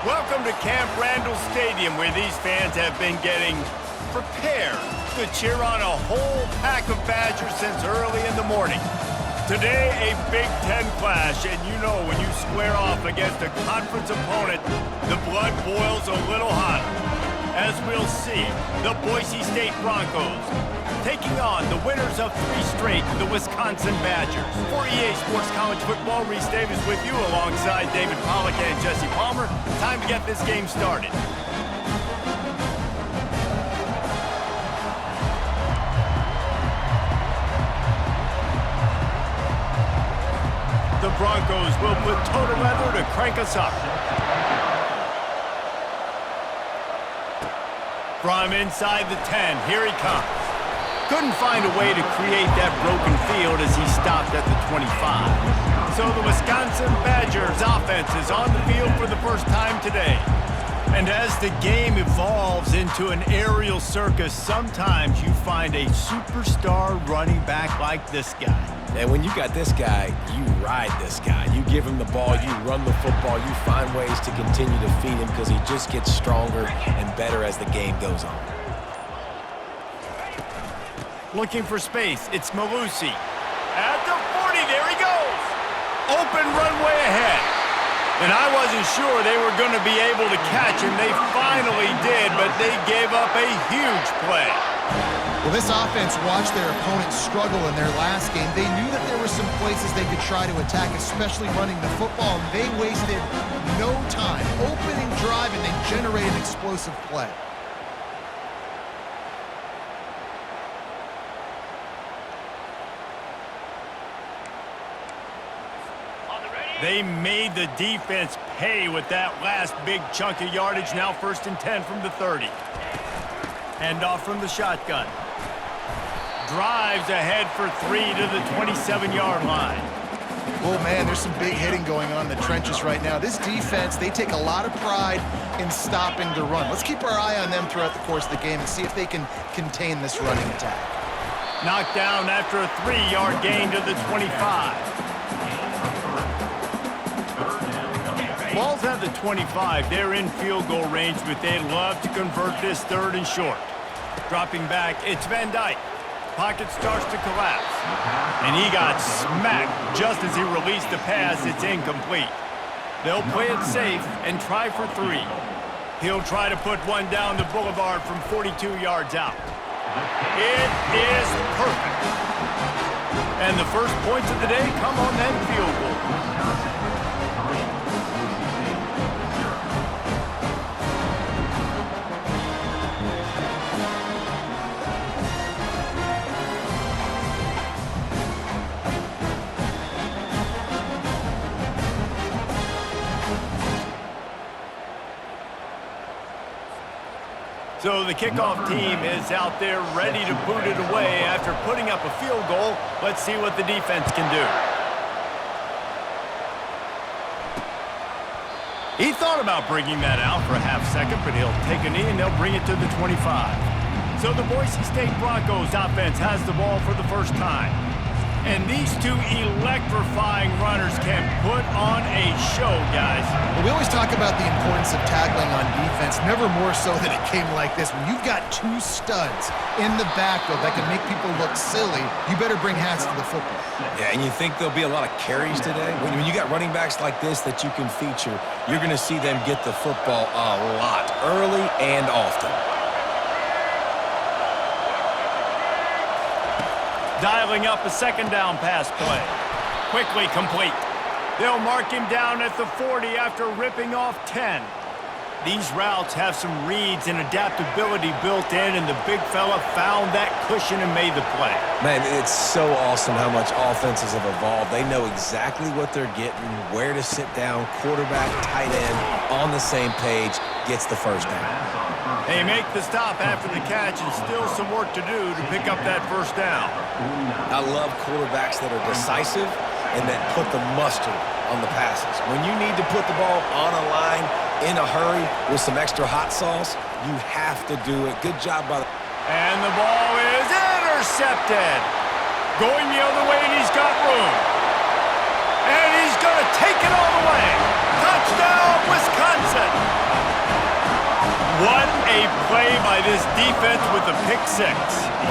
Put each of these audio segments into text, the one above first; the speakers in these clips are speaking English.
Welcome to Camp Randall Stadium, where these fans have been getting prepared to cheer on a whole pack of Badgers since early in the morning. Today, a Big Ten clash, and you know when you square off against a conference opponent, the blood boils a little hotter. As we'll see, the Boise State Broncos taking on the winners of 3 straight, the Wisconsin Badgers. For EA Sports College Football, Reese Davis with you alongside David Pollack and Jesse Palmer. Time to get this game started. The Broncos will put total leather to crank us up. From inside the 10, here he comes. Couldn't find a way to create that broken field as he stopped at the 25. So the Wisconsin Badgers offense is on the field for the first time today. And as the game evolves into an aerial circus, sometimes you find a superstar running back like this guy. And when you got this guy, you ride this guy. You give him the ball, you run the football, you find ways to continue to feed him because he just gets stronger and better as the game goes on. Looking for space, it's Malusi. At the 40, there he goes. Open runway ahead. And I wasn't sure they were going to be able to catch him. They finally did, but they gave up a huge play. Well, this offense watched their opponents struggle in their last game. They knew that there were some places they could try to attack, especially running the football, and they wasted no time. Opening drive, and they generated explosive play. They made the defense pay with that last big chunk of yardage. Now 1st and 10 from the 30. Hand off from the shotgun. Drives ahead for 3 to the 27-yard line. Oh, man, there's some big hitting going on in the trenches right now. This defense, they take a lot of pride in stopping the run. Let's keep our eye on them throughout the course of the game and see if they can contain this running attack. Knocked down after a 3-yard gain to the 25. Ball's at the 25. They're in field goal range, but they'd love to convert this 3rd and short. Dropping back, it's Van Dyke. Pocket starts to collapse. And he got smacked just as he released the pass. It's incomplete. They'll play it safe and try for 3. He'll try to put one down the boulevard from 42 yards out. It is perfect. And the first points of the day come on that field goal. So the kickoff team is out there ready to boot it away after putting up a field goal. Let's see what the defense can do. He thought about bringing that out for a half second, but he'll take a knee and they'll bring it to the 25. So the Boise State Broncos offense has the ball for the first time. And these two electrifying runners can put on a show, guys. Well, we always talk about the importance of tackling on defense, never more so than it came like this. When you've got 2 studs in the backfield that can make people look silly, you better bring hats to the football. Yeah, and you think there'll be a lot of carries today? When you got running backs like this that you can feature, you're going to see them get the football a lot, early and often. Dialing up a 2nd down pass play. Quickly complete. They'll mark him down at the 40 after ripping off 10. These routes have some reads and adaptability built in, and the big fella found that cushion and made the play. Man, it's so awesome how much offenses have evolved. They know exactly what they're getting, where to sit down, quarterback, tight end, on the same page, gets the first down. They make the stop after the catch, and still some work to do to pick up that first down. I love quarterbacks that are decisive and that put the mustard on the passes. When you need to put the ball on a line in a hurry with some extra hot sauce, you have to do it. Good job by the... And the ball is intercepted. Going the other way, and he's got room. And he's going to take it all the way. Touchdown, Wisconsin. by this defense with a pick six.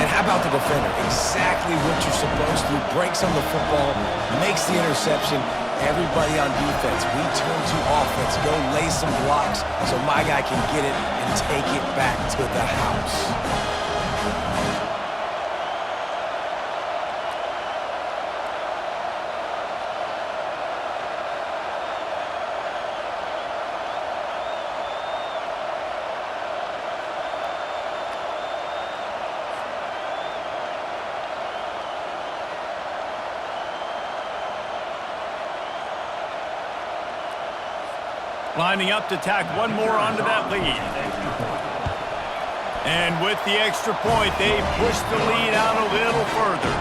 And how about the defender? Exactly what you're supposed to. Breaks on the football, makes the interception. Everybody on defense, we turn to offense. Go lay some blocks so my guy can get it and take it back to the house. Lining up to tack one more onto that lead. And with the extra point, they push the lead out a little further.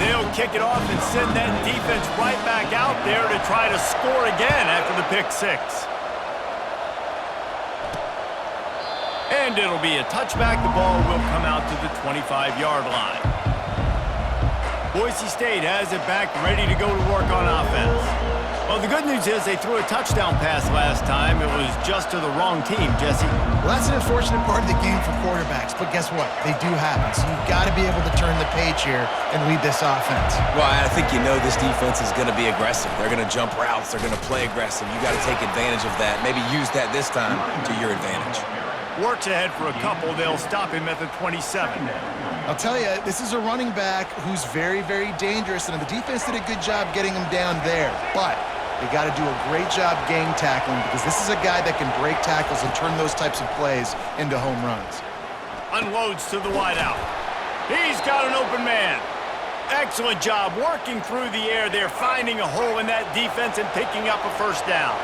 They'll kick it off and send that defense right back out there to try to score again after the pick six. And it'll be a touchback. The ball will come out to the 25-yard line. Boise State has it back, ready to go to work on offense. Well, the good news is they threw a touchdown pass last time. It was just to the wrong team, Jesse. Well, that's an unfortunate part of the game for quarterbacks, but guess what? They do happen, so you've got to be able to turn the page here and lead this offense. Well, I think you know this defense is going to be aggressive. They're going to jump routes. They're going to play aggressive. You got to take advantage of that. Maybe use that this time to your advantage. Works ahead for a couple. They'll stop him at the 27. I'll tell you, this is a running back who's very, very dangerous, and the defense did a good job getting him down there. But they got to do a great job gang tackling because this is a guy that can break tackles and turn those types of plays into home runs. Unloads to the wideout. He's got an open man. Excellent job working through the air there, finding a hole in that defense and picking up a first down.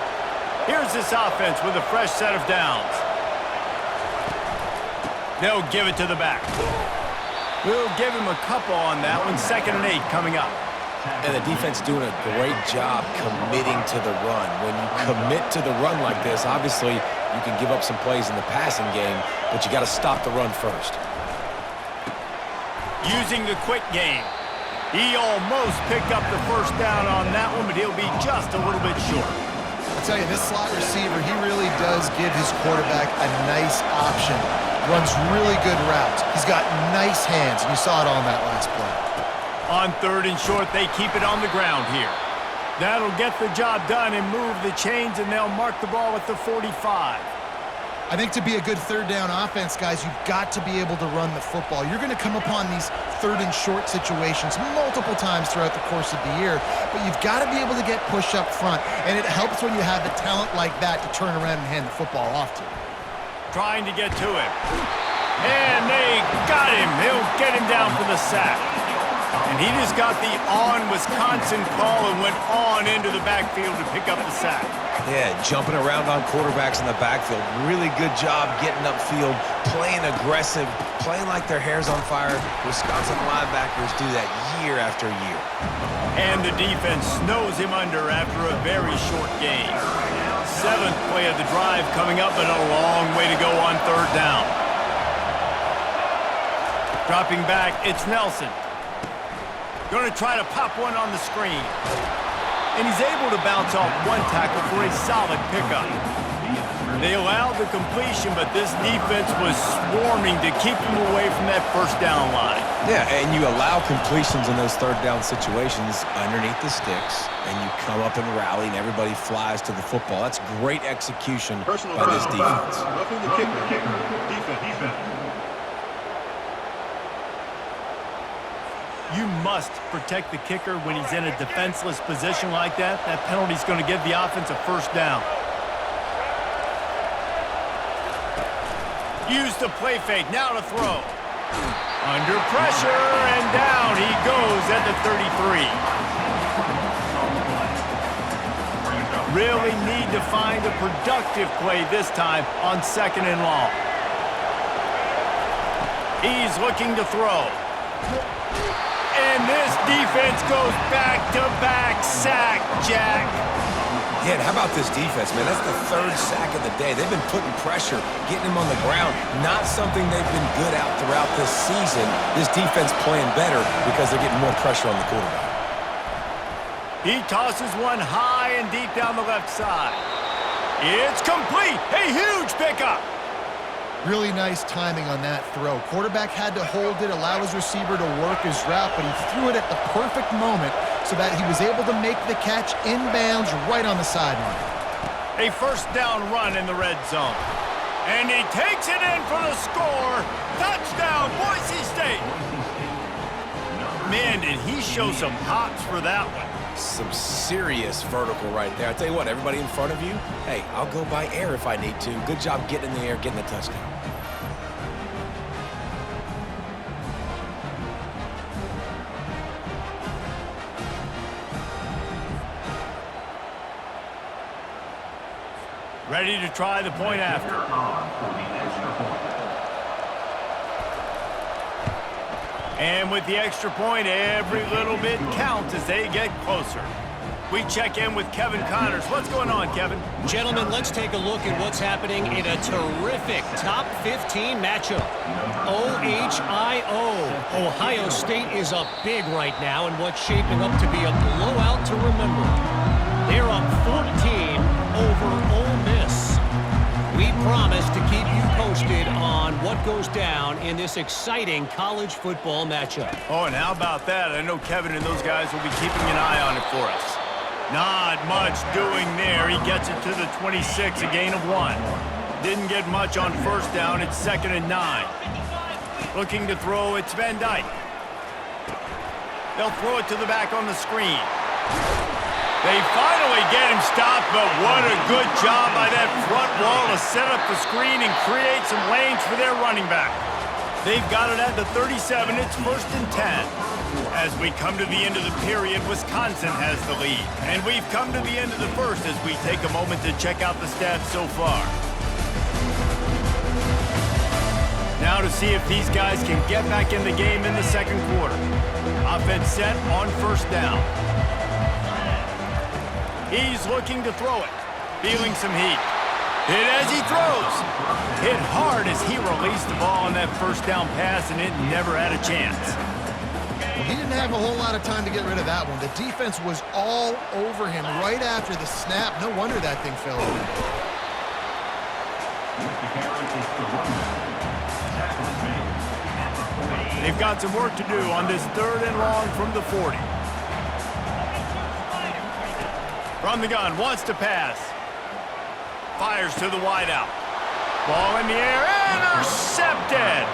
Here's this offense with a fresh set of downs. They'll give it to the back. We'll give him a couple on that one. 2nd and 8 coming up. And the defense doing a great job committing to the run. When you commit to the run like this, obviously you can give up some plays in the passing game, but you got to stop the run first. Using the quick game. He almost picked up the first down on that one, but he'll be just a little bit short. I'll tell you, this slot receiver, he really does give his quarterback a nice option. Runs really good routes. He's got nice hands, and you saw it on that last play. On 3rd and short, they keep it on the ground here. That'll get the job done and move the chains, and they'll mark the ball at the 45. I think to be a good 3rd down offense, guys, you've got to be able to run the football. You're going to come upon these 3rd and short situations multiple times throughout the course of the year, but you've got to be able to get push up front, and it helps when you have the talent like that to turn around and hand the football off to. Trying to get to him. And they got him. He'll get him down for the sack. And he just got the on-Wisconsin call and went on into the backfield to pick up the sack. Yeah, jumping around on quarterbacks in the backfield. Really good job getting upfield, playing aggressive, playing like their hair's on fire. Wisconsin linebackers do that year after year. And the defense snows him under after a very short game. 7th play of the drive coming up, but a long way to go on 3rd down. Dropping back, it's Nelson. Going to try to pop one on the screen. And he's able to bounce off one tackle for a solid pickup. They allowed the completion, but this defense was swarming to keep him away from that first down line. Yeah, and you allow completions in those 3rd down situations underneath the sticks, and you come up and rally, and everybody flies to the football. That's great execution by this defense. Roughing the kicker. Defense. You must protect the kicker when he's in a defenseless position like that. That penalty's going to give the offense a first down. Use the play fake, now to throw. Under pressure, and down he goes at the 33. Really need to find a productive play this time on 2nd and long. He's looking to throw. And this defense goes back-to-back sack, Jack. Yeah, and how about this defense, man? That's the 3rd sack of the day. They've been putting pressure, getting him on the ground. Not something they've been good at throughout this season. This defense playing better because they're getting more pressure on the quarterback. He tosses one high and deep down the left side. It's complete. A huge pickup. Really nice timing on that throw. Quarterback had to hold it, allow his receiver to work his route, but he threw it at the perfect moment so that he was able to make the catch inbounds right on the sideline. A first down run in the red zone. And he takes it in for the score. Touchdown, Boise State. Man, did he show some hops for that one. Some serious vertical right there. I tell you what, everybody in front of you, hey, I'll go by air if I need to. Good job getting in the air, getting the touchdown. Ready to try the point after. And with the extra point, every little bit counts as they get closer. We check in with Kevin Connors. What's going on, Kevin? Gentlemen, let's take a look at what's happening in a terrific top 15 matchup. OHIO. Ohio State is up big right now in what's shaping up to be a blowout to remember. They're up 14 over Ole Miss. We promise to keep you posted on what goes down in this exciting college football matchup. Oh, and how about that? I know Kevin and those guys will be keeping an eye on it for us. Not much doing there. He gets it to the 26, a gain of 1. Didn't get much on first down. It's 2nd and 9. Looking to throw, it's Van Dyke. They'll throw it to the back on the screen. They finally get him stopped, but what a good job by that front wall to set up the screen and create some lanes for their running back. They've got it at the 37. It's 1st and 10. As we come to the end of the period, Wisconsin has the lead. And we've come to the end of the first as we take a moment to check out the stats so far. Now to see if these guys can get back in the game in the second quarter. Offense set on first down. He's looking to throw it. Feeling some heat. Hit as he throws. Hit hard as he released the ball on that first down pass, and it never had a chance. Well, he didn't have a whole lot of time to get rid of that one. The defense was all over him right after the snap. No wonder that thing fell over. They've got some work to do on this 3rd and long from the 40. From the gun, wants to pass. Fires to the wideout. Ball in the air, intercepted!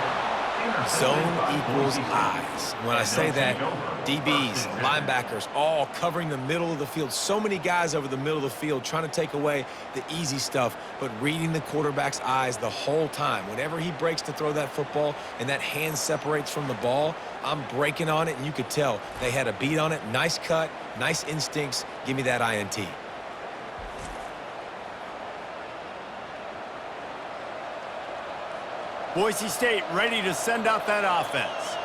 Zone equals eyes. When I say that, DBs, linebackers, all covering the middle of the field. So many guys over the middle of the field trying to take away the easy stuff, but reading the quarterback's eyes the whole time. Whenever he breaks to throw that football and that hand separates from the ball, I'm breaking on it, and you could tell they had a beat on it. Nice cut, nice instincts. Give me that INT. Boise State ready to send out that offense.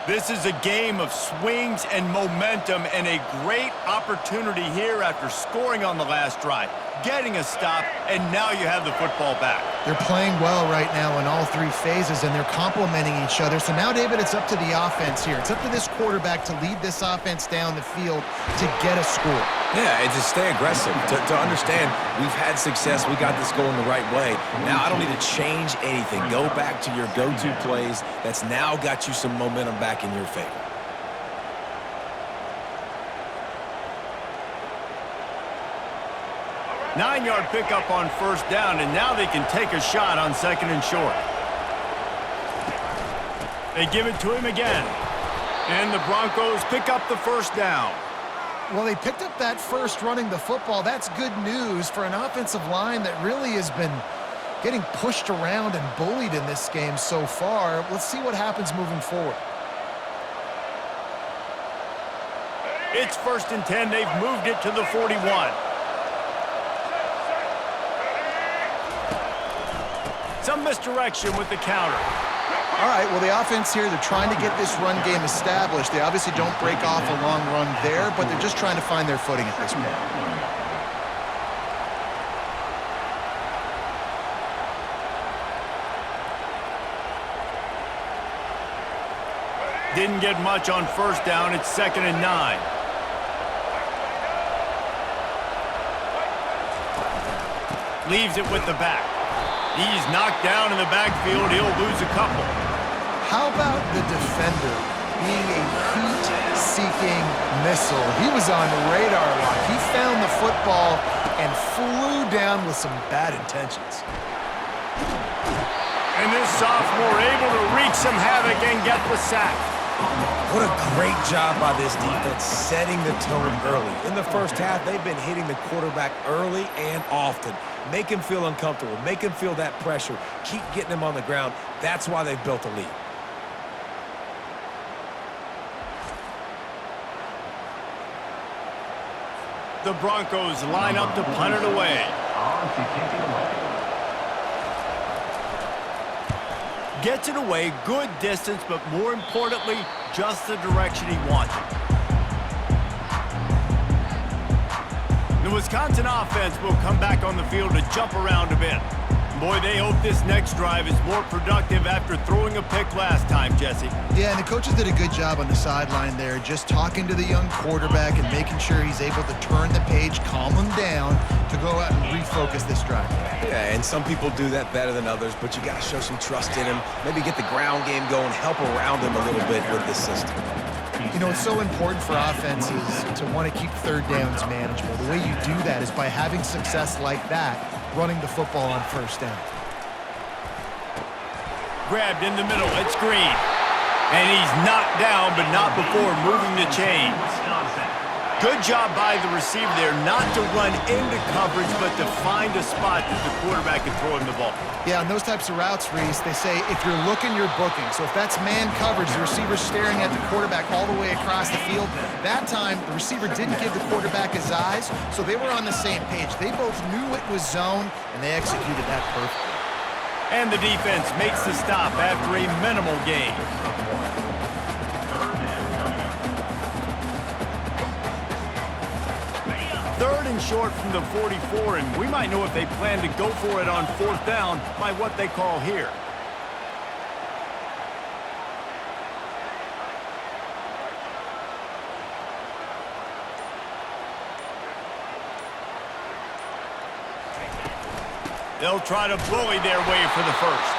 This is a game of swings and momentum and a great opportunity here after scoring on the last drive, getting a stop, and now you have the football back. They're playing well right now in all 3 phases, and they're complementing each other. So now, David, it's up to the offense here. It's up to this quarterback to lead this offense down the field to get a score. Yeah, and to stay aggressive, to understand we've had success, we got this going the right way. Now I don't need to change anything. Go back to your go-to plays. That's now got you some momentum back in your favor. Nine-yard pickup on first down, and now they can take a shot on 2nd and short. They give it to him again. And the Broncos pick up the first down. Well, they picked up that first running the football. That's good news for an offensive line that really has been getting pushed around and bullied in this game so far. Let's see what happens moving forward. It's 1st and 10. They've moved it to the 41. Some misdirection with the counter. All right, well, the offense here, they're trying to get this run game established. They obviously don't break off a long run there, but they're just trying to find their footing at this point. Didn't get much on first down. It's 2nd and 9. Leaves it with the back. He's knocked down in the backfield. He'll lose a couple. How about the defender being a heat-seeking missile? He was on radar lock. He found the football and flew down with some bad intentions. And this sophomore able to wreak some havoc and get the sack. What a great job by this defense setting the tone early. In the first half, they've been hitting the quarterback early and often. Make him feel uncomfortable. Make him feel that pressure. Keep getting him on the ground. That's why they've built a lead. The Broncos line up to punt it away. Gets it away, good distance, but more importantly, just the direction he wanted. The Wisconsin offense will come back on the field to jump around a bit. Boy, they hope this next drive is more productive after throwing a pick last time, Jesse. Yeah, and the coaches did a good job on the sideline there, just talking to the young quarterback and making sure he's able to turn the page, calm him down to go out and refocus this drive. Yeah, and some people do that better than others, but you got to show some trust in him. Maybe get the ground game going, help around him a little bit with this system. You know, it's so important for offenses to want to keep third downs manageable. The way you do that is by having success like that, running the football on first down. Grabbed in the middle, it's Green. And he's knocked down, but not before moving the chains. Good job by the receiver there not to run into coverage, but to find a spot that the quarterback can throw him the ball. Yeah, on those types of routes, Reese, they say if you're looking, you're booking. So if that's man coverage, the receiver's staring at the quarterback all the way across the field. That time, the receiver didn't give the quarterback his eyes, so they were on the same page. They both knew it was zone, and they executed that perfectly. And the defense makes the stop after a minimal gain. Third and short from the 44, and we might know if they plan to go for it on fourth down by what they call here. They'll try to bully their way for the first.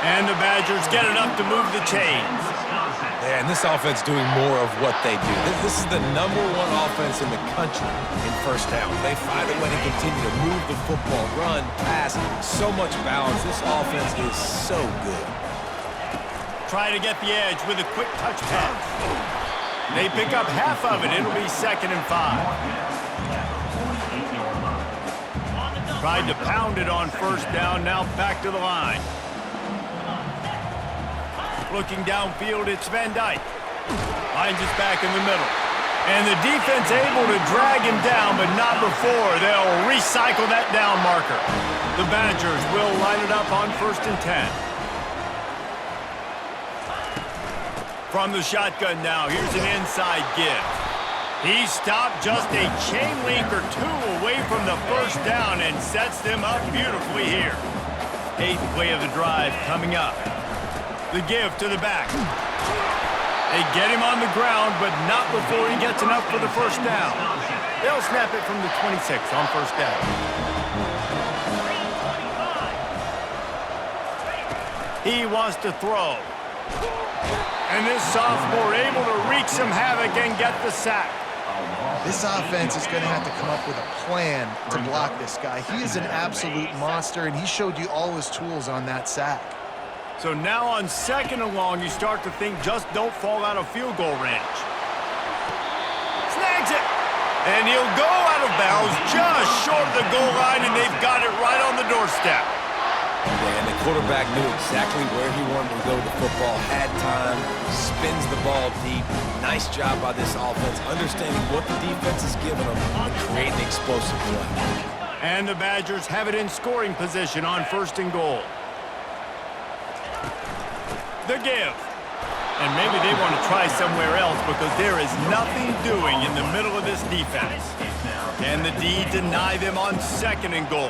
And the Badgers get enough to move the chains. Yeah, and this offense doing more of what they do. This is the #1 offense in the country in first down. They find a way to continue to move the football, run, pass, so much balance. This offense is so good. Try to get the edge with a quick touch pass. They pick up half of it. It'll be 2nd and 5. Tried to pound it on first down, now back to the line. Looking downfield, it's Van Dyke. Finds us back in the middle. And the defense able to drag him down, but not before. They'll recycle that down marker. The Badgers will line it up on 1st and 10. From the shotgun now, here's an inside give. He stopped just a chain link or two away from the first down and sets them up beautifully here. 8th play of the drive coming up. The give to the back. They get him on the ground, but not before he gets enough for the first down. They'll snap it from the 26 on first down. He wants to throw. And this sophomore able to wreak some havoc and get the sack. This offense is going to have to come up with a plan to block this guy. He is an absolute monster, and he showed you all his tools on that sack. So now on 2nd and long, you start to think just don't fall out of field goal range. Snags it! And he'll go out of bounds just short of the goal line, and they've got it right on the doorstep. Yeah, and the quarterback knew exactly where he wanted to go with the football, had time, spins the ball deep. Nice job by this offense, understanding what the defense is giving them and creating explosive play. And the Badgers have it in scoring position on 1st and goal. The give. And maybe they want to try somewhere else because there is nothing doing in the middle of this defense. Can the D deny them on 2nd and goal?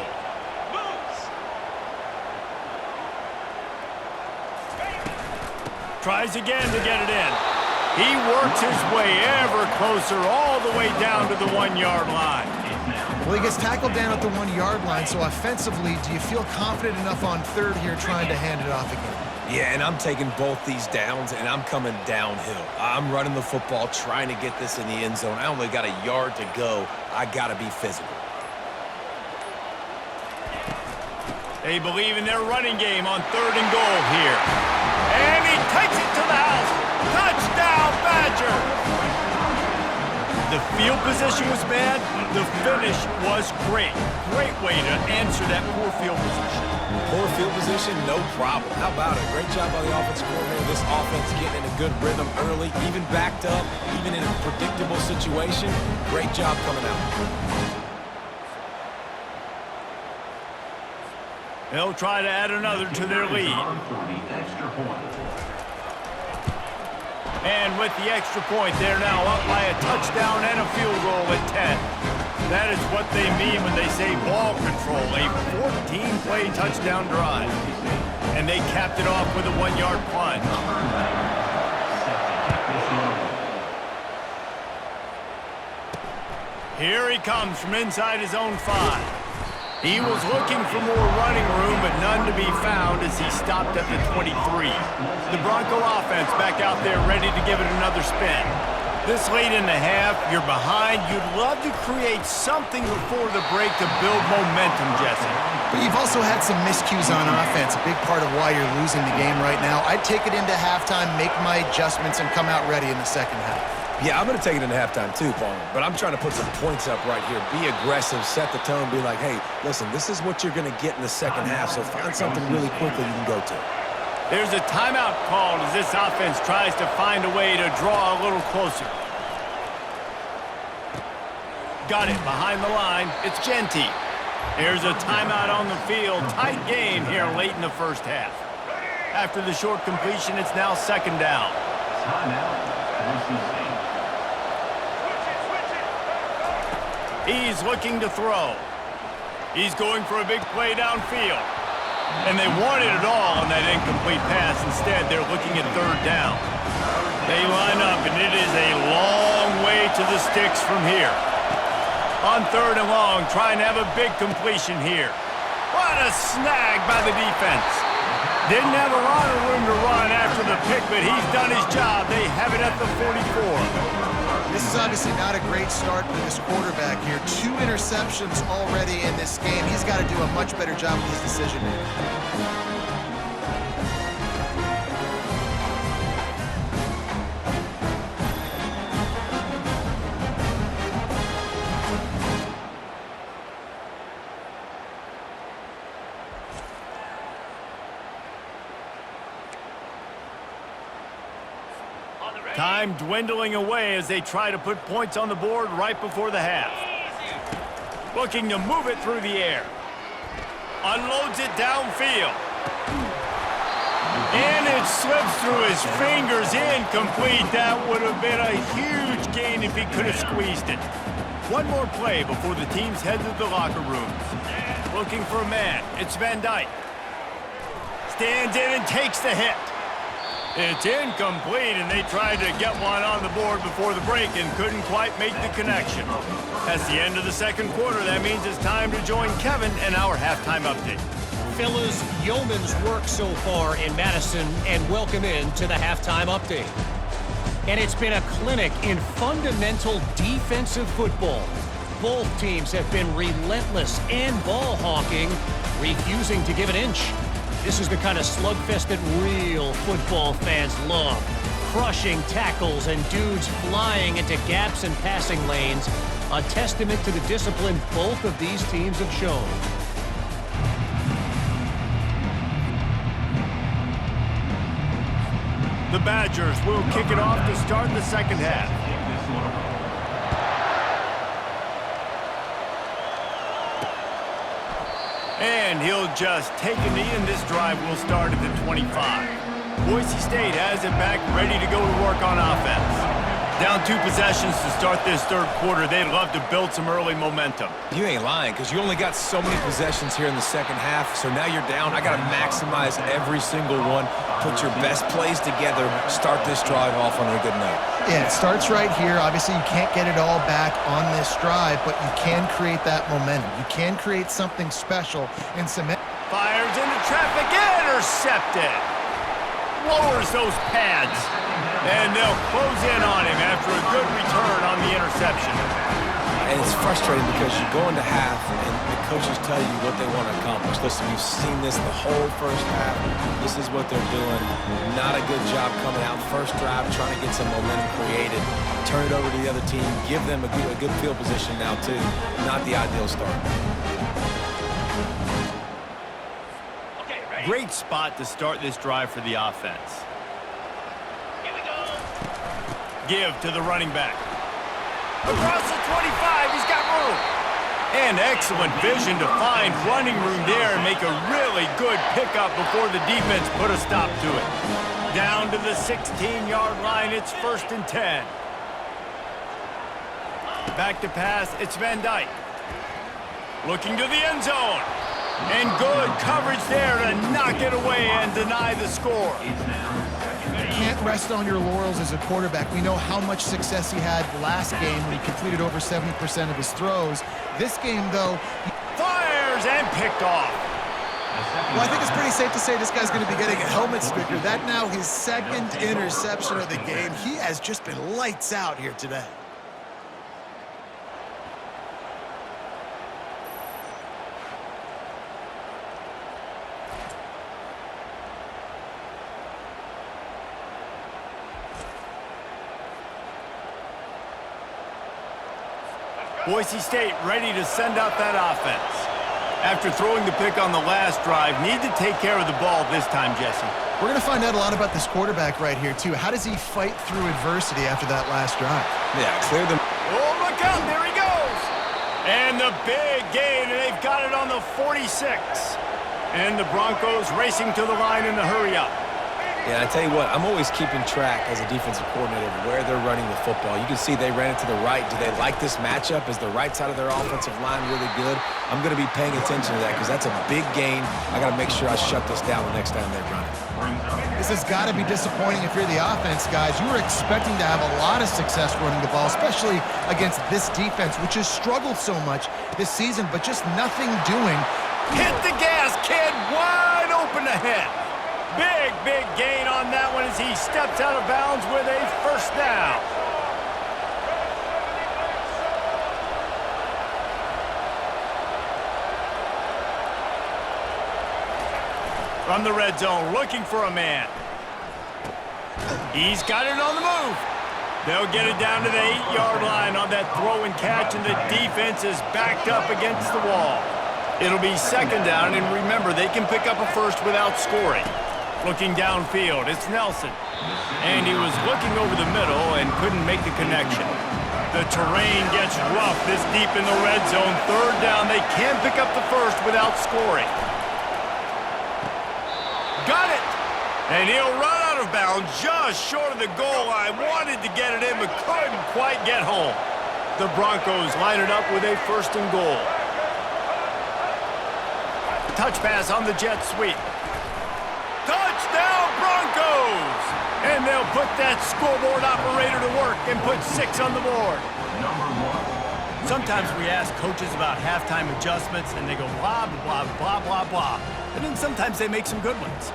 Tries again to get it in. He works his way ever closer all the way down to the 1-yard line. Well, he gets tackled down at the 1-yard line, so offensively, do you feel confident enough on third here trying to hand it off again? Yeah, and I'm taking both these downs, and I'm coming downhill. I'm running the football, trying to get this in the end zone. I only got a yard to go. I got to be physical. They believe in their running game on 3rd and goal here. And he takes it to the house. Touchdown, Badgers! The field position was bad. The finish was great. Great way to answer that poor field position. Poor field position, no problem. How about it? Great job by the offensive coordinator. This offense getting in a good rhythm early, even backed up, even in a predictable situation. Great job coming out. They'll try to add another to their lead. And with the extra point, they're now up by a touchdown and a field goal at 10. That is what they mean when they say ball control, a 14-play touchdown drive. And they capped it off with a 1-yard plunge. Here he comes from inside his own 5. He was looking for more running room, but none to be found as he stopped at the 23. The Bronco offense back out there ready to give it another spin. This late in the half, you're behind. You'd love to create something before the break to build momentum, Jesse. But you've also had some miscues on offense, a big part of why you're losing the game right now. I'd take it into halftime, make my adjustments, and come out ready in the second half. Yeah, I'm going to take it into halftime too, Paul. But I'm trying to put some points up right here. Be aggressive, set the tone, be like, hey, listen, this is what you're going to get in the second half, so find something really quickly you can go to. There's a timeout called as this offense tries to find a way to draw a little closer. Got it behind the line. It's Genty. There's a timeout on the field. Tight game here late in the first half. After the short completion, it's now second down. He's looking to throw. He's going for a big play downfield. And they wanted it all on that incomplete pass. Instead, they're looking at third down. They line up, and it is a long way to the sticks from here. On 3rd and long, trying to have a big completion here. What a snag by the defense. Didn't have a lot of room to run after the pick, but he's done his job. They have it at the 44. This is obviously not a great start for this quarterback here. 2 interceptions already in this game. He's got to do a much better job with his decision making. Time dwindling away as they try to put points on the board right before the half. Looking to move it through the air. Unloads it downfield. And it slips through his fingers, incomplete. That would have been a huge gain if he could have squeezed it. One more play before the teams head to the locker rooms. Looking for a man. It's Van Dyke. Stands in and takes the hit. It's incomplete, and they tried to get one on the board before the break and couldn't quite make the connection. That's the end of the second quarter. That means it's time to join Kevin in our halftime update. Fellas, yeoman's work so far in Madison, and welcome in to the halftime update. And it's been a clinic in fundamental defensive football. Both teams have been relentless and ball hawking, refusing to give an inch. This is the kind of slugfest that real football fans love. Crushing tackles and dudes flying into gaps and passing lanes. A testament to the discipline both of these teams have shown. The Badgers will kick it off to start the second half. And he'll just take a knee, and this drive will start at the 25. Boise State has it back, ready to go to work on offense. Down 2 possessions to start this third quarter. They'd love to build some early momentum. You ain't lying, because you only got so many possessions here in the second half, so now you're down. I got to maximize every single one, put your best plays together, start this drive off on a good note. Yeah, it starts right here. Obviously, you can't get it all back on this drive, but you can create that momentum. You can create something special and cement. Fires into traffic, intercepted. Lowers those pads. And they'll close in on him after a good return on the interception. And it's frustrating because you go into half and the coaches tell you what they want to accomplish. Listen, you've seen this the whole first half. This is what they're doing. Not a good job coming out first drive, trying to get some momentum created. Turn it over to the other team. Give them a good field position now, too. Not the ideal start. Great spot to start this drive for the offense. Give to the running back. Across the 25, he's got room. And excellent vision to find running room there and make a really good pickup before the defense put a stop to it. Down to the 16-yard line, it's 1st and 10. Back to pass, it's Van Dyke. Looking to the end zone. And good coverage there to knock it away and deny the score. You can't rest on your laurels as a quarterback. We know how much success he had last game when he completed over 70% of his throws. This game, though, Fires and picked off. well, I think it's pretty safe to say this guy's going to be getting a helmet sticker. That now his 2nd interception of the game. He has just been lights out here today. Boise State ready to send out that offense. After throwing the pick on the last drive, need to take care of the ball this time, Jesse. We're going to find out a lot about this quarterback right here, too. How does he fight through adversity after that last drive? Yeah, clear them. Oh, look out, there he goes. And the big gain, and they've got it on the 46. And the Broncos racing to the line in the hurry-up. Yeah, I tell you what, I'm always keeping track as a defensive coordinator of where they're running the football. You can see they ran it to the right. Do they like this matchup? Is the right side of their offensive line really good? I'm going to be paying attention to that because that's a big gain. I got to make sure I shut this down the next time they run it. This has got to be disappointing if you're the offense, guys. You were expecting to have a lot of success running the ball, especially against this defense, which has struggled so much this season, but just nothing doing. Hit the gas, kid. Wide open ahead. Big gain on that one as he steps out of bounds with a 1st down. From the red zone, looking for a man. He's got it on the move. They'll get it down to the 8-yard line on that throw and catch, and the defense is backed up against the wall. It'll be 2nd down, and remember, they can pick up a first without scoring. Looking downfield, it's Nelson. And he was looking over the middle and couldn't make the connection. The terrain gets rough this deep in the red zone. 3rd down, they can't pick up the first without scoring. Got it! And he'll run out of bounds just short of the goal line. Wanted to get it in, but couldn't quite get home. The Broncos line it up with a 1st and goal. Touch pass on the jet sweep. Touchdown, Broncos! And they'll put that scoreboard operator to work and put 6 on the board. Sometimes we ask coaches about halftime adjustments, and they go blah, blah, blah, blah, blah. And then sometimes they make some good ones.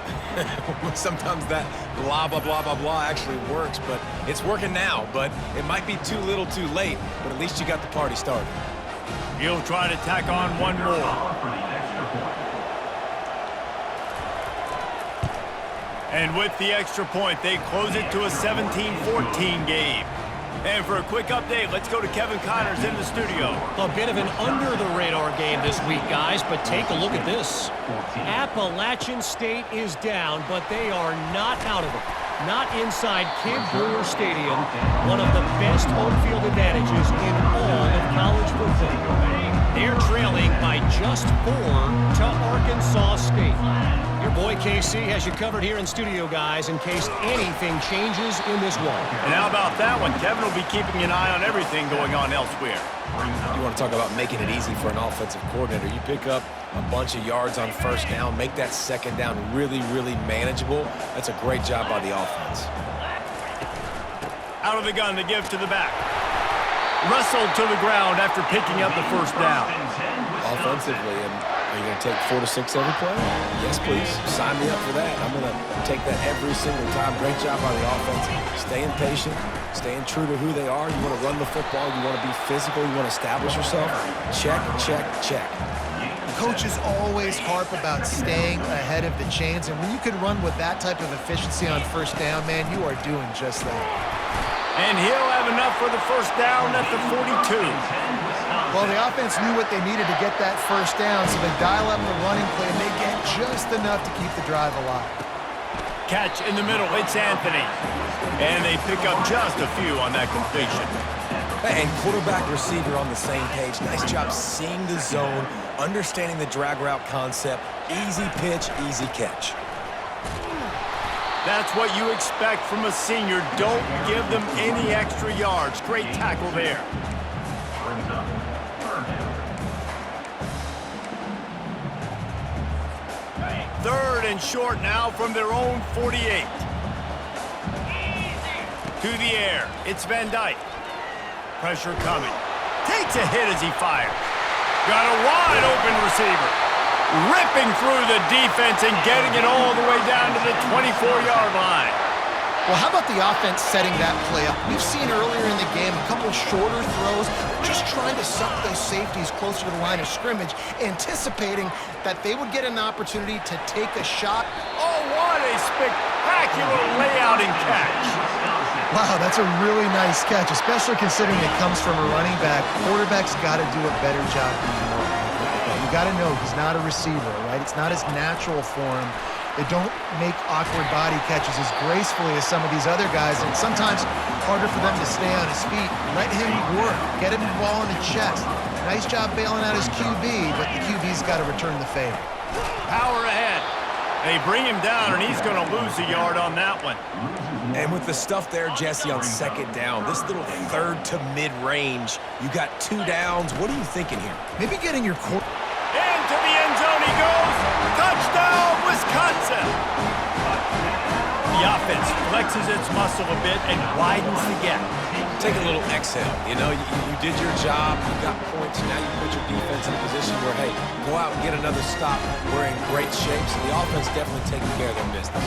Sometimes that blah, blah, blah, blah, blah actually works, but it's working now. But it might be too little too late, but at least you got the party started. He'll try to tack on one more. And with the extra point, they close it to a 17-14 game. And for a quick update, let's go to Kevin Connors in the studio. A bit of an under-the-radar game this week, guys, but take a look at this. Appalachian State is down, but they are not out of it. Not inside Kid Brewer Stadium, one of the best home field advantages in all of college football. They're trailing by just 4 to Arkansas State. Your boy KC has you covered here in studio, guys, in case anything changes in this one. And how about that one? Kevin will be keeping an eye on everything going on elsewhere. You want to talk about making it easy for an offensive coordinator. You pick up a bunch of yards on first down, make that second down really, really manageable. That's a great job by the offense. Out of the gun, the give to the back. Wrestled to the ground after picking up the first down. Offensively, and are you going to take 4 to 6 every play? Yes, please. Sign me up for that. I'm going to take that every single time. Great job by the offense. Staying patient, staying true to who they are. You want to run the football. You want to be physical. You want to establish yourself. Check, check, check. Coaches always harp about staying ahead of the chains, and when you can run with that type of efficiency on first down, man, you are doing just that. And he'll have enough for the first down at the 42. Well, the offense knew what they needed to get that first down, so they dial up the running play, and they get just enough to keep the drive alive. Catch in the middle, it's Anthony. And they pick up just a few on that completion. And quarterback receiver on the same page. Nice job seeing the zone, understanding the drag route concept. Easy pitch, easy catch. That's what you expect from a senior. Don't give them any extra yards. Great tackle there. Third and short now from their own 48. To the air. It's Van Dyke. Pressure coming. Takes a hit as he fires. Got a wide open receiver. Ripping through the defense and getting it all the way down to the 24-yard line. Well, how about the offense setting that play up? We've seen earlier in the game a couple shorter throws, just trying to suck those safeties closer to the line of scrimmage, anticipating that they would get an opportunity to take a shot. Oh, what a spectacular layout and catch. Wow, that's a really nice catch, especially considering it comes from a running back. Quarterback's got to do a better job being more accurate. You got to know he's not a receiver, right? It's not as natural for him. They don't make awkward body catches as gracefully as some of these other guys, and sometimes harder for them to stay on his feet. Let him work. Get him the ball in the chest. Nice job bailing out his QB, but the QB's got to return the favor. Power ahead. They bring him down, and he's going to lose a yard on that one. And with the stuff there, Jesse, on second down, this little third to mid-range, you got 2 downs. What are you thinking here? Maybe getting your Into the end zone he goes. Touchdown, Wisconsin. The offense flexes its muscle a bit and widens the gap. Take a little exhale. You know, you did your job. You got points. Now you put your defense in a position where, hey, go out and get another stop. We're in great shape. So the offense definitely taking care of their business.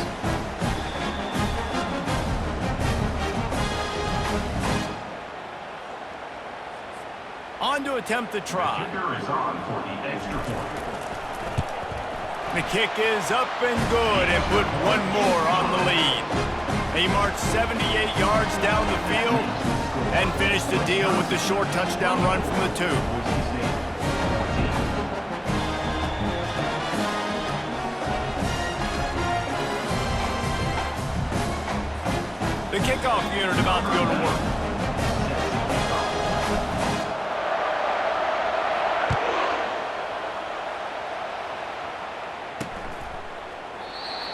On to attempt the try. The kick is up and good and put one more on the lead. They march 78 yards down the field and finish the deal with the short touchdown run from the 2. The kickoff unit about to go to work.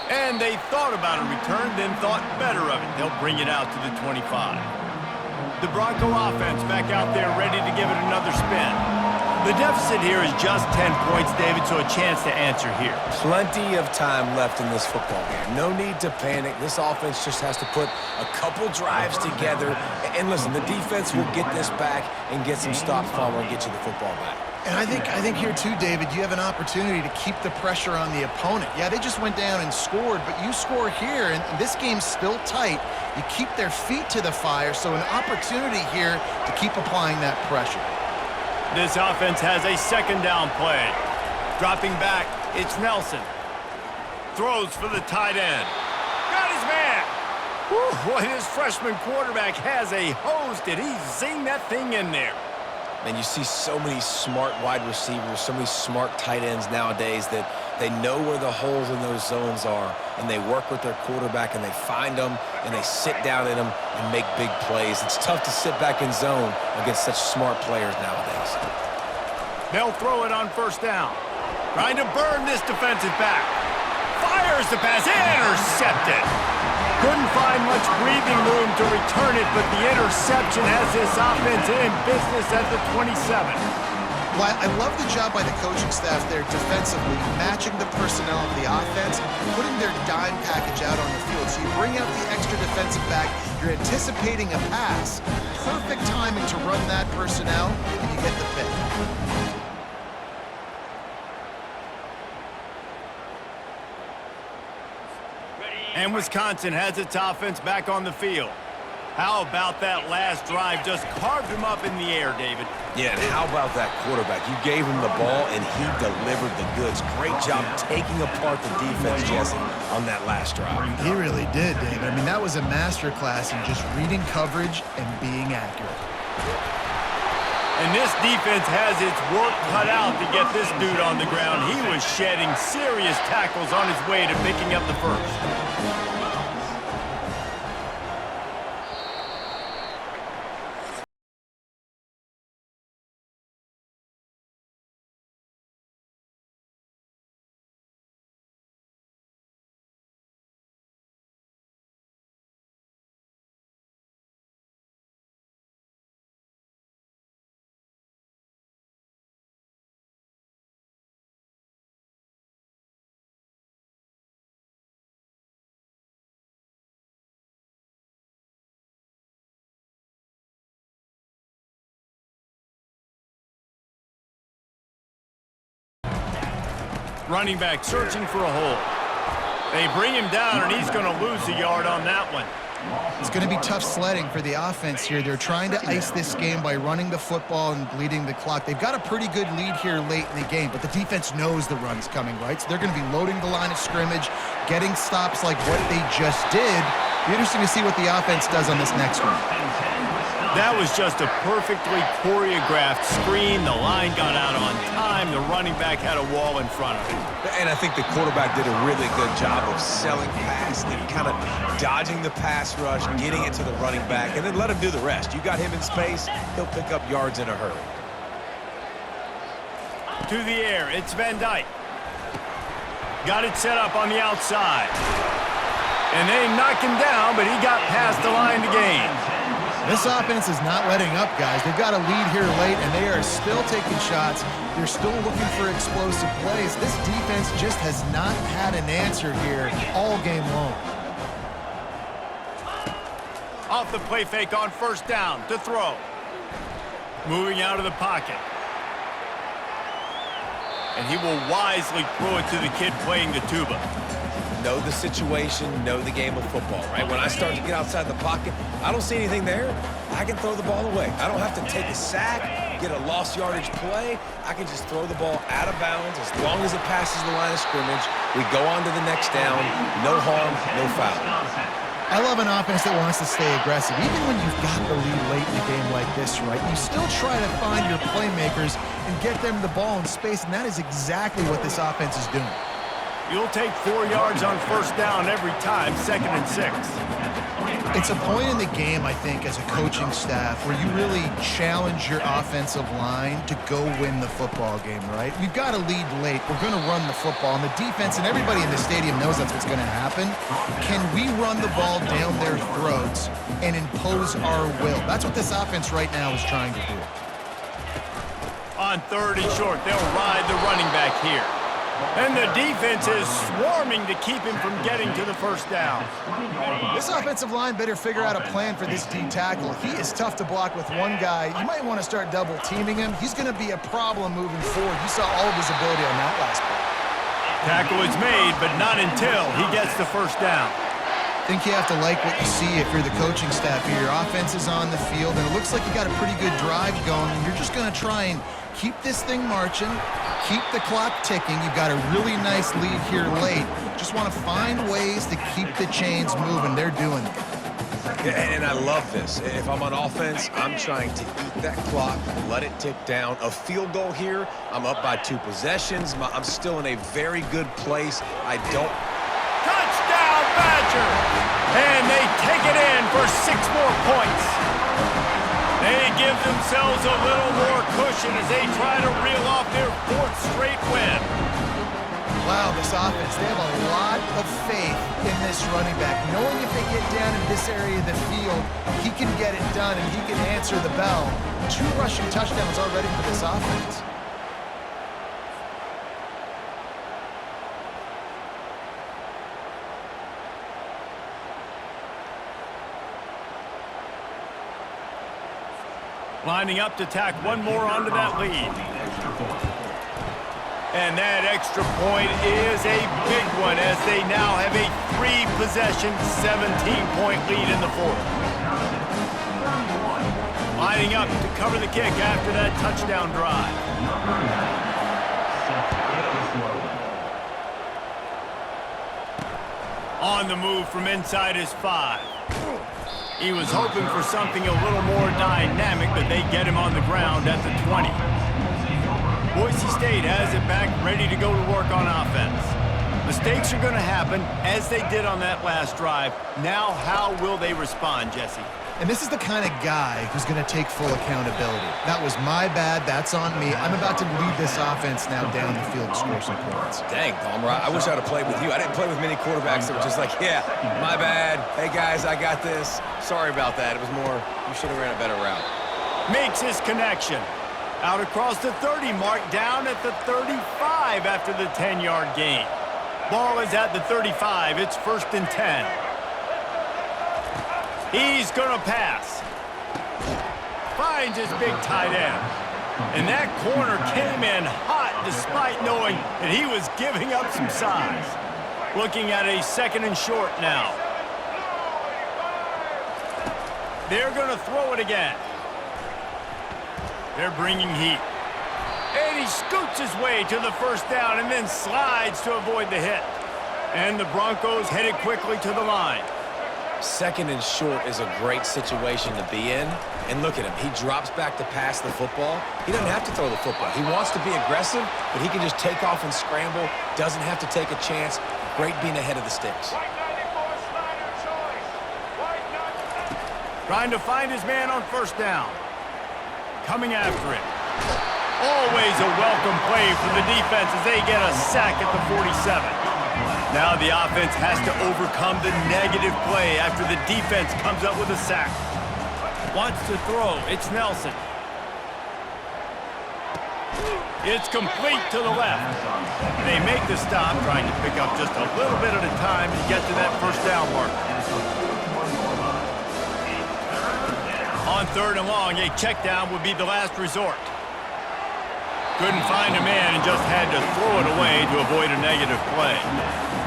And they thought about a return, then thought better of it. They'll bring it out to the 25. The Bronco offense back out there ready to give it another spin. The deficit here is just 10 points, David, so a chance to answer here. Plenty of time left in this football game. No need to panic. This offense just has to put a couple drives together. And listen, the defense will get this back and get some stops following and get you the football back. And I think here too, David, you have an opportunity to keep the pressure on the opponent. Yeah, they just went down and scored, but you score here, and this game's still tight. You keep their feet to the fire, so an opportunity here to keep applying that pressure. This offense has a second down play. Dropping back, it's Nelson. Throws for the tight end. Got his man. Whew, boy, this freshman quarterback has a hose. Did he zing that thing in there? And you see so many smart wide receivers, so many smart tight ends nowadays that they know where the holes in those zones are, and they work with their quarterback, and they find them, and they sit down in them and make big plays. It's tough to sit back in zone against such smart players nowadays. They'll throw it on first down. Trying to burn this defensive back. Fires the pass. Intercepted. Couldn't find much breathing room to return it, but the interception has this offense in business at the 27. Well, I love the job by the coaching staff there defensively, matching the personnel of the offense, putting their dime package out on the field. So you bring out the extra defensive back, you're anticipating a pass, perfect timing to run that personnel, and you get the pick. And Wisconsin has its offense back on the field. How about that last drive? Just carved him up in the air, David. Yeah, and how about that quarterback? You gave him the ball, and he delivered the goods. Great job taking apart the defense, Jesse, on that last drive. He really did, David. I mean, that was a masterclass in just reading coverage and being accurate. And this defense has its work cut out to get this dude on the ground. He was shedding serious tackles on his way to picking up the first. Running back searching for a hole. They bring him down, and he's going to lose a yard on that one. It's going to be tough sledding for the offense here. They're trying to ice this game by running the football and bleeding the clock. They've got a pretty good lead here late in the game, but the defense knows the run's coming, right? So they're going to be loading the line of scrimmage, getting stops like what they just did. Be interesting to see what the offense does on this next one. That was just a perfectly choreographed screen. The line got out on time. The running back had a wall in front of him. And I think the quarterback did a really good job of selling past and kind of dodging the pass rush, getting it to the running back, and then let him do the rest. You got him in space, he'll pick up yards in a hurry. To the air, it's Van Dyke. Got it set up on the outside. And they knock him down, but he got past the line to gain. This offense is not letting up, guys. They've got a lead here late, and they are still taking shots. They're still looking for explosive plays. This defense just has not had an answer here all game long. Off the play fake on first down to throw. Moving out of the pocket. And he will wisely throw it to the kid playing the tuba. Know the situation, know the game of football, right? When I start to get outside the pocket, I don't see anything there. I can throw the ball away. I don't have to take a sack, get a lost yardage play. I can just throw the ball out of bounds as long as it passes the line of scrimmage. We go on to the next down. No harm, no foul. I love an offense that wants to stay aggressive. Even when you've got the lead late in a game like this, right, you still try to find your playmakers and get them the ball in space, and that is exactly what this offense is doing. You'll take 4 yards on first down every time, 2nd and 6. It's a point in the game, I think, as a coaching staff where you really challenge your offensive line to go win the football game, right? We've got to lead late. We're going to run the football, and the defense and everybody in the stadium knows that's what's going to happen. Can we run the ball down their throats and impose our will? That's what this offense right now is trying to do. On 3rd and short, they'll ride the running back here. And the defense is swarming to keep him from getting to the first down. This offensive line better figure out a plan for this D tackle. He is tough to block with one guy. You might want to start double teaming him. He's going to be a problem moving forward. You saw all of his ability on that last play. Tackle is made, but not until he gets the first down. I think you have to like what you see if you're the coaching staff here. Your offense is on the field, and it looks like you got a pretty good drive going, and you're just going to try and keep this thing marching, keep the clock ticking. You've got a really nice lead here late. Just want to find ways to keep the chains moving. They're doing it. Yeah, and I love this. If I'm on offense, I'm trying to eat that clock, let it tick down. A field goal here, I'm up by 2 possessions. I'm still in a very good place. I don't... Touchdown, Badger! And they take it in for 6 more points. They give themselves a little more cushion as they try to reel off their 4th straight win. Wow, this offense, they have a lot of faith in this running back, knowing if they get down in this area of the field, he can get it done and he can answer the bell. 2 rushing touchdowns already for this offense. Lining up to tack one more onto that lead. And that extra point is a big one as they now have a 3-possession, 17-point lead in the 4th. Lining up to cover the kick after that touchdown drive. On the move from inside his 5. He was hoping for something a little more dynamic, but they get him on the ground at the 20. Boise State has it back, ready to go to work on offense. Mistakes are going to happen, as they did on that last drive. Now, how will they respond, Jesse? And this is the kind of guy who's going to take full accountability. That was my bad. That's on me. I'm about to lead this offense now down the field to score some points. Dang, Palmer, I wish I'd have played with you. I didn't play with many quarterbacks that were just like, yeah, my bad. Hey, guys, I got this. Sorry about that. It was more, you should have ran a better route. Makes his connection. Out across the 30 mark, down at the 35 after the 10-yard gain. Ball is at the 35. It's 1st and 10. He's going to pass. Finds his big tight end. And that corner came in hot despite knowing that he was giving up some size. Looking at a 2nd and short now. They're going to throw it again. They're bringing heat. And he scoots his way to the 1st down and then slides to avoid the hit. And the Broncos headed quickly to the line. 2nd and short is a great situation to be in. And look at him. He drops back to pass the football. He doesn't have to throw the football. He wants to be aggressive, but he can just take off and scramble. Doesn't have to take a chance. Great being ahead of the sticks. Trying to find his man on 1st down. Coming after it. Always a welcome play for the defense as they get a sack at the 47. Now the offense has to overcome the negative play after the defense comes up with a sack. Wants to throw. It's Nelson. It's complete to the left. They make the stop, trying to pick up just a little bit at a time to get to that 1st down mark. On 3rd and long, a check down would be the last resort. Couldn't find a man and just had to throw it away to avoid a negative play.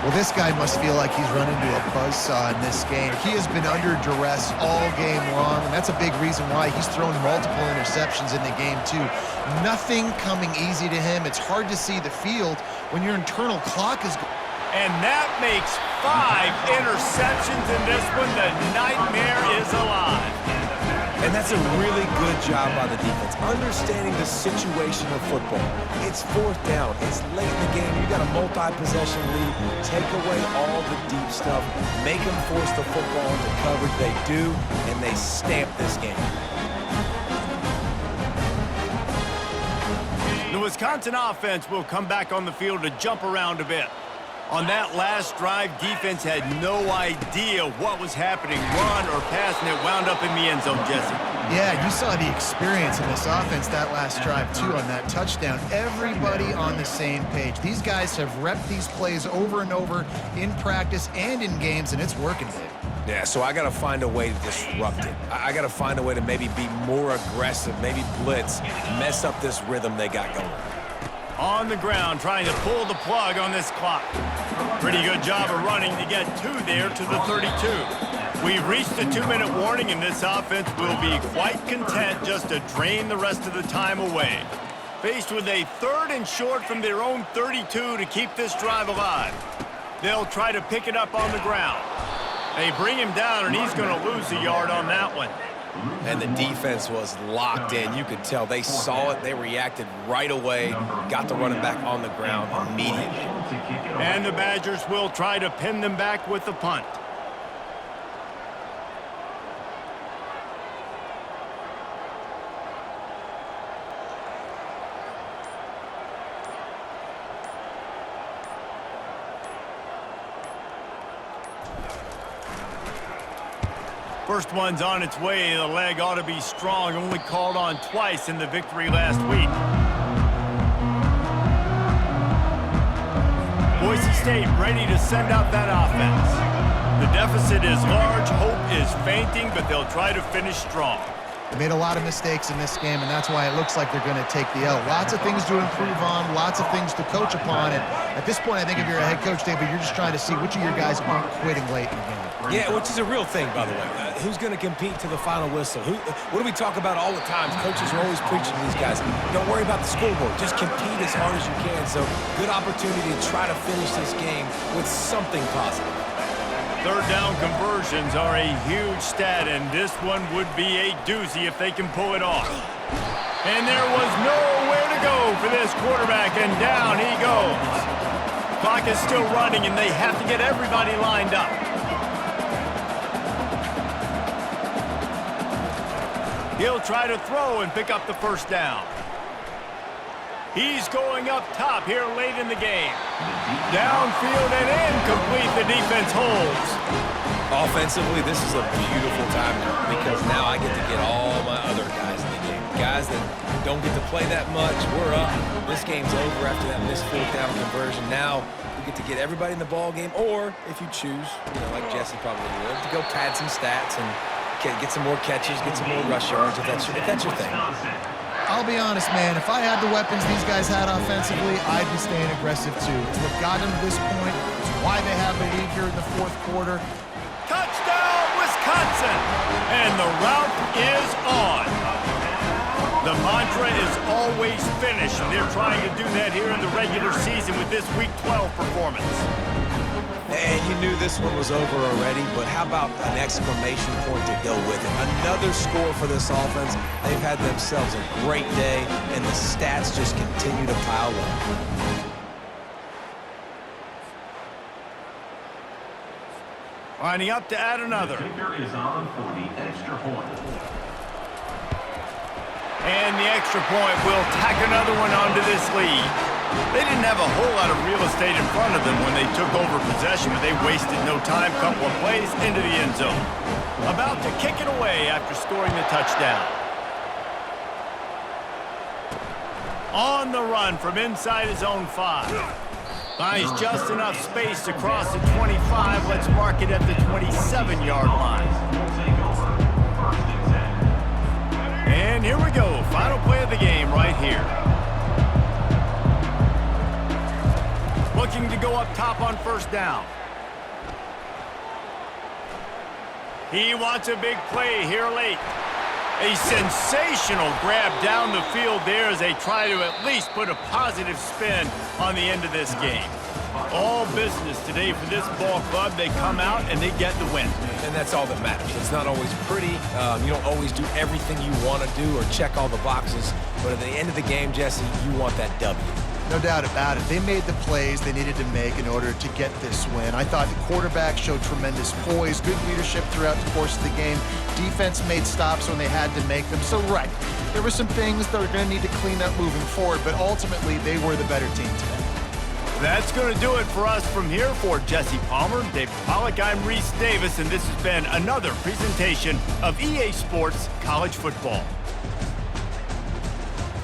Well, this guy must feel like he's run into a buzzsaw in this game. He has been under duress all game long, and that's a big reason why he's thrown multiple interceptions in the game, too. Nothing coming easy to him. It's hard to see the field when your internal clock is going. And that makes 5 interceptions in this one. The nightmare is alive. And that's a really good job by the defense, understanding the situation of football. It's 4th down. It's late in the game. You got a multi-possession lead. Take away all the deep stuff. Make them force the football into coverage. They do, and they stamp this game. The Wisconsin offense will come back on the field to jump around a bit. On that last drive, defense had no idea what was happening. Run or pass, and it wound up in the end zone, Jesse. Yeah, you saw the experience in this offense that last drive, too, on that touchdown. Everybody on the same page. These guys have repped these plays over and over in practice and in games, and it's working, Dave. Yeah, so I got to find a way to disrupt it. I got to find a way to maybe be more aggressive, maybe blitz, mess up this rhythm they got going. On the ground, trying to pull the plug on this clock. Pretty good job of running to get 2 there to the 32. We've reached the 2-minute warning, and this offense will be quite content just to drain the rest of the time away. Faced with a 3rd and short from their own 32 to keep this drive alive. They'll try to pick it up on the ground. They bring him down, and he's going to lose a yard on that one. And the defense was locked in. You could tell they saw it. They reacted right away. Got the running back on the ground immediately. And the Badgers will try to pin them back with the punt. First one's on its way. The leg ought to be strong. Only called on twice in the victory last week. Boise State ready to send out that offense. The deficit is large. Hope is fainting, but they'll try to finish strong. They made a lot of mistakes in this game, and that's why it looks like they're going to take the L. Lots of things to improve on, lots of things to coach upon, and at this point, I think if you're a head coach, David, you're just trying to see which of your guys aren't quitting late in the game. Yeah, which is a real thing, by the way. Who's going to compete to the final whistle? What do we talk about all the time? Coaches are always preaching to these guys. Don't worry about the scoreboard. Just compete as hard as you can. So, good opportunity to try to finish this game with something positive. Third down conversions are a huge stat, and this one would be a doozy if they can pull it off. And there was nowhere to go for this quarterback, and down he goes. Clock is still running, and they have to get everybody lined up. He'll try to throw and pick up the first down. He's going up top here late in the game. Downfield and incomplete. The defense holds. Offensively, this is a beautiful time now because now I get to get all my other guys in the game. Guys that don't get to play that much. We're up. This game's over after that missed fourth down conversion. Now we get to get everybody in the ball game, or if you choose, like Jesse probably would, to go pad some stats and get some more catches, get some more rush yards if that's your thing. I'll be honest, man. If I had the weapons these guys had offensively, I'd be staying aggressive too. It's what got them to this point. It's why they have the lead here in the fourth quarter. Touchdown, Wisconsin! And the route is on. The mantra is always finish, and they're trying to do that here in the regular season with this Week 12 performance. And you knew this one was over already, but how about an exclamation point to go with it? Another score for this offense. They've had themselves a great day, and the stats just continue to pile up. Lining up to add another. The kicker is on for the extra point. And the extra point will tack another one onto this lead. They didn't have a whole lot of real estate in front of them when they took over possession, but they wasted no time. Couple of plays into the end zone. About to kick it away after scoring the touchdown. On the run from inside his own 5. Finds just enough space to cross the 25. Let's mark it at the 27-yard line. And here we go. Final play of the game right here. Looking to go up top on first down. He wants a big play here late. A sensational grab down the field there as they try to at least put a positive spin on the end of this game. All business today for this ball club. They come out and they get the win. And that's all that matters. It's not always pretty. You don't always do everything you want to do or check all the boxes. But at the end of the game, Jesse, you want that W. No doubt about it. They made the plays they needed to make in order to get this win. I thought the quarterback showed tremendous poise, good leadership throughout the course of the game. Defense made stops when they had to make them. So, right, there were some things that we're going to need to clean up moving forward, but ultimately they were the better team today. That's going to do it for us from here. For Jesse Palmer, David Pollack, I'm Reese Davis, and this has been another presentation of EA Sports College Football.